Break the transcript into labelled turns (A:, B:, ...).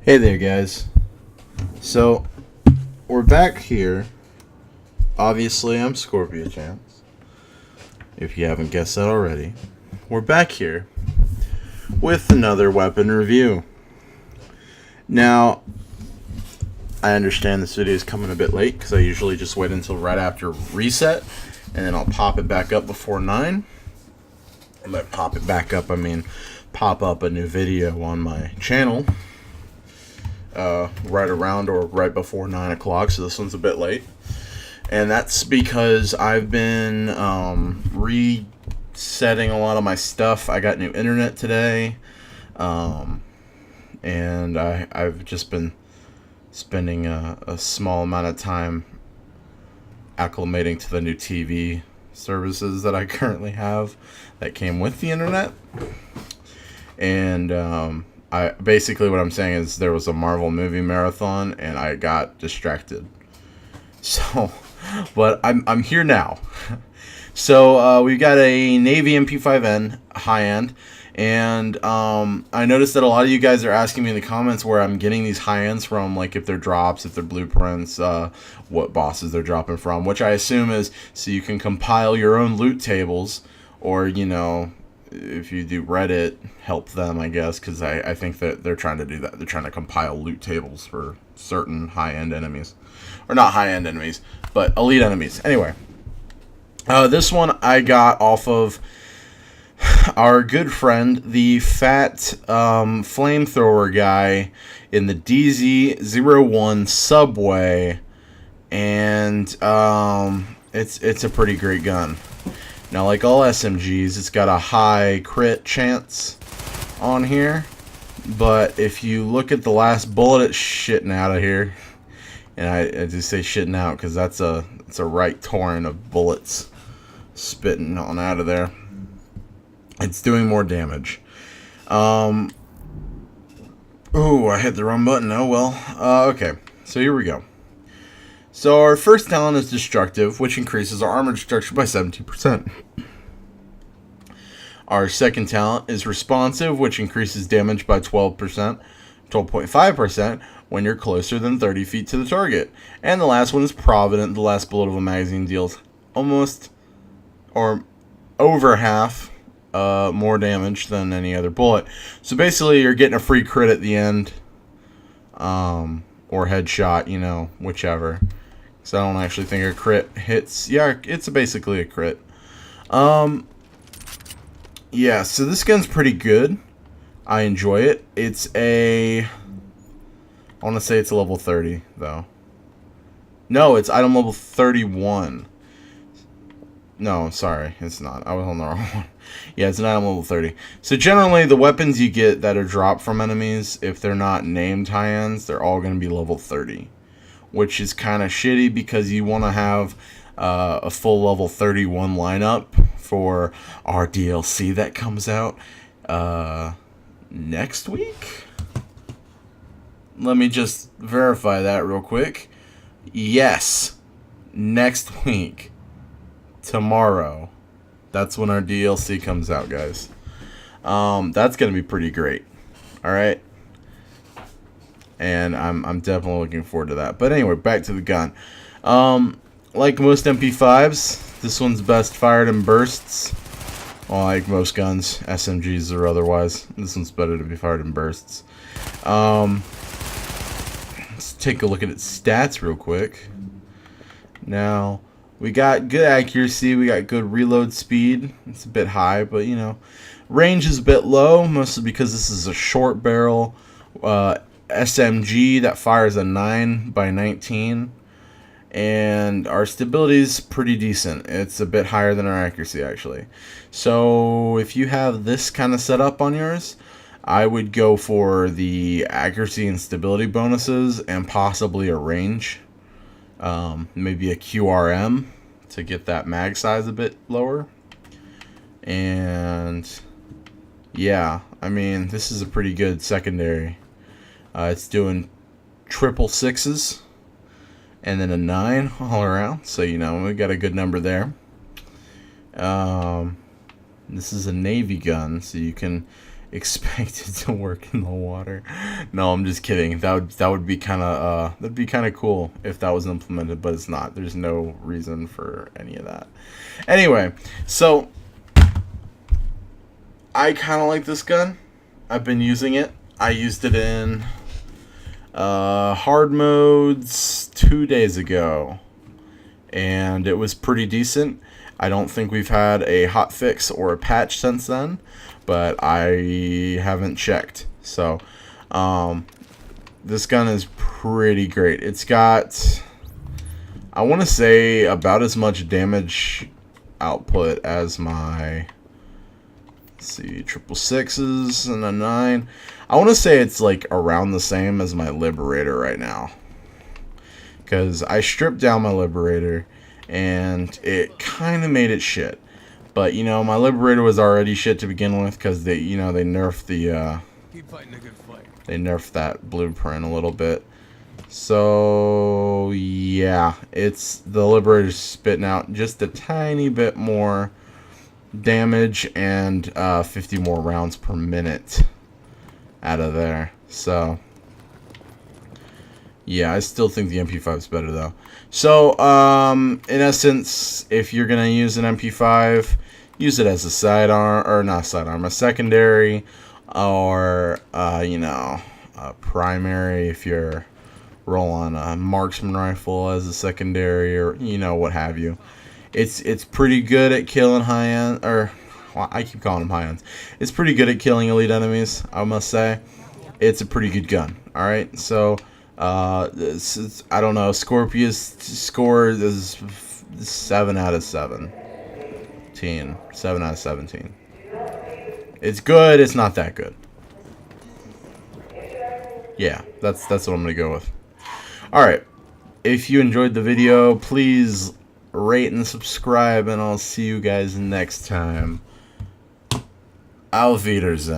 A: Hey there, guys. So, we're back here. Obviously, I'm Scorpio Champs, if you haven't guessed that already. We're back here with another weapon review. Now, I understand this video is coming a bit late because I usually just wait until right after reset and then I'll pop it back up before 9. And by pop it back up, I mean pop up a new video on my channel. Right around or right before 9 o'clock, so this one's a bit late. And that's because I've been resetting a lot of my stuff. I got new internet today, and I've just been spending a small amount of time acclimating to the new TV services that I currently have that came with the internet. And basically what I'm saying is there was a Marvel movie marathon and I got distracted. So, but I'm here now. So we've got a Navy MP5N high-end, and I noticed that a lot of you guys are asking me in the comments where I'm getting these high-ends from, like if they're drops, if they're blueprints, what bosses they're dropping from, which I assume is so you can compile your own loot tables, or, you know, if you do Reddit, help them, I guess, because I think that they're trying to do that. They're trying to compile loot tables for certain high-end enemies. Or not high-end enemies, but elite enemies. Anyway, this one I got off of our good friend, the fat flamethrower guy in the DZ01 Subway, and it's a pretty great gun. Now, like all SMGs, it's got a high crit chance on here, but if you look at the last bullet, it's shitting out of here. And I just say shitting out because it's a right torrent of bullets spitting on out of there. It's doing more damage. Ooh, I hit the wrong button. Oh well. Okay, so here we go. So our first talent is Destructive, which increases our armor destruction by 17%. Our second talent is Responsive, which increases damage by 12.5% when you're closer than 30 feet to the target. And the last one is Provident. The last bullet of a magazine deals almost or over half more damage than any other bullet. So basically you're getting a free crit at the end, or headshot, you know, whichever. So I don't actually think a crit hits. Yeah, it's basically a crit. Yeah, so this gun's pretty good. I enjoy it. It's I want to say it's a level 30, though. No, it's item level 31. No, sorry, it's not. I was on the wrong one. Yeah, it's an item level 30. So generally, the weapons you get that are dropped from enemies, if they're not named high-ends, they're all going to be level 30. Which is kind of shitty because you want to have a full level 31 lineup for our DLC that comes out next week. Let me just verify that real quick. Yes, next week, tomorrow. That's when our DLC comes out, guys. That's gonna be pretty great. All right. And I'm definitely looking forward to that. But anyway, back to the gun. Like most MP5s, this one's best fired in bursts. Well, like most guns, SMGs or otherwise, this one's better to be fired in bursts. Let's take a look at its stats real quick. Now, we got good accuracy, we got good reload speed. It's a bit high, but you know, range is a bit low, mostly because this is a short barrel SMG that fires a 9x19, and our stability is pretty decent. It's a bit higher than our accuracy, actually. So if you have this kind of setup on yours, I would go for the accuracy and stability bonuses and possibly a range, maybe a QRM to get that mag size a bit lower. And yeah, I mean, this is a pretty good secondary. It's doing triple sixes and then a 9 all around. So, you know, we got a good number there. This is a Navy gun, so you can expect it to work in the water. No, I'm just kidding. That would be kind of that'd be kind of cool if that was implemented, but it's not. There's no reason for any of that. Anyway, so I kind of like this gun. I've been using it. I used it in hard modes 2 days ago, and it was pretty decent. I don't think we've had a hot fix or a patch since then, but I haven't checked. So this gun is pretty great. It's got, I want to say, about as much damage output as my, let's see, 666s and a 9. I want to say it's like around the same as my Liberator right now, because I stripped down my Liberator and it kind of made it shit. But you know, my Liberator was already shit to begin with, because they, you know, they nerfed the
B: Keep fighting a good fight.
A: they nerfed that blueprint a little bit. So yeah, it's the Liberator's spitting out just a tiny bit more damage and 50 more rounds per minute out of there. So yeah, I still think the MP5 is better though. So in essence, if you're gonna use an MP5, use it as a sidearm, or not sidearm, a secondary, or you know, a primary if you're rolling a marksman rifle as a secondary, or you know, what have you. It's pretty good at killing high end, or well, I keep calling them high ends. It's pretty good at killing elite enemies, I must say. It's a pretty good gun. All right, so this is, I don't know, Scorpius score is 7 out of 17. 7 out of 17. It's good. It's not that good. Yeah, that's what I'm gonna go with. All right. If you enjoyed the video, please rate and subscribe, and I'll see you guys next time. Auf Wiedersehen.